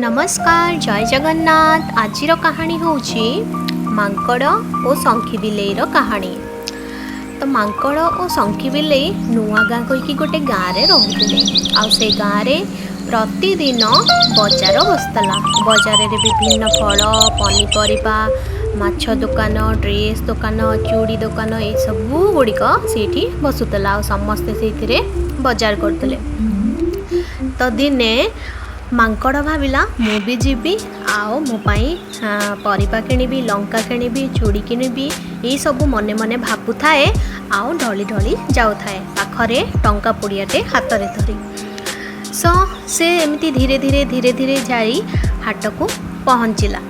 नमस्कार जय जगन्नाथ। आजिर कहानी होउची मांकड़ और शंखी बिलेईर कहानी। तो मांकड़ और शंखी बिलेई नुआ गाँ कहीकि गोटे गाँव में रोते आउ से गाँव में प्रतिदिन बजार बसला। बजार में विभिन्न फल पनीपरिया माछ दुकान ड्रेस दुकान चूड़ी दुकान ये सब गुड़िक से बसुला समस्ते से बजार करते। तो दिने मांकड़ भाविला मु भी जीवी आओ मो परिबा किनिबी लंका किनिबी चूड़ी किनिबी ये सब मने मने भाबु थाए। आओ ढली ढली जाऊ थाए पाखरे टंका पुड़ियाटे हाथ में धरी से एमती धीरे धीरे धीरे धीरे जाई हाट को पहुँचला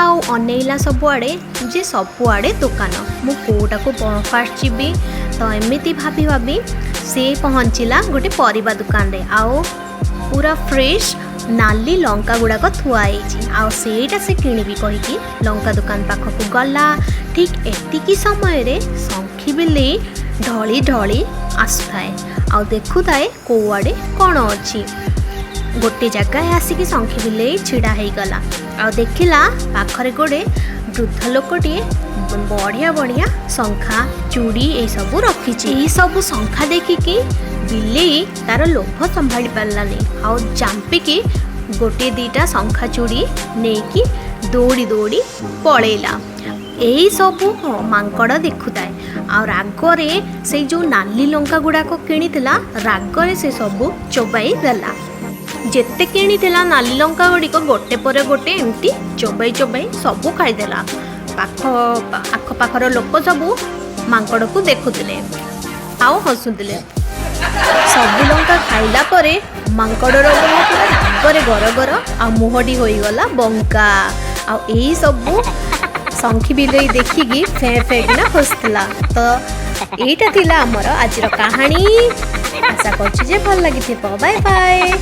और अनेला सबुआड़े जे सबुआड़े दुकान मु कोटा को फास्ट जीवी। तो एमती भाभी भाभी से पहुँचला गोटे परिबा दुकान रे आओ पूरा फ्रेश नाली लंका गुड़ाक थुआई आईटा से किणवी कहीकि लंका दुकान पाखक गला। ठीक एतिकी समय रे शंखी बिलेई ढली ढली आसुए आ देखु थाए कौआड़े कौन अच्छी। गोटे जगह आसिकी शंखी बिलेई छिड़ा हो गला आ देखिला पाखरे गोटे वृद्ध लोकटे बढ़िया बढ़िया शंखा चूड़ी ये सब रखी। यही सब शंखा देखिकी बिलेई तार लोभ संभाली पारानी आउ जांपिकी गोटे दीटा शंखा चूड़ी नेकी दौड़ी दौड़ी पड़ेला। यही सब मांकड़ देखुए आ रागरे से जो नाली लंका गुड़ाक किणीला रागरे से सब चोबाई देला। जेते किणीला नाली लंका गुड़िक गोटे पर गोटे एमती चोबाई चोबाई सब खाईदेला। आख पाखर लोक सब मांकड़ को देखुले आओ हसुले। सब लंका खाइला परे मांकड़र मुह पूरा रागरे गरगर आ मुहटी होईगला बंका। आ यही सब शंखी बिलेई देखिकी फे फे किना हसला। तो यहीटा थिला हमर आजिर कहानी। आशा करछि जे भल लागिथिबो। Bye bye.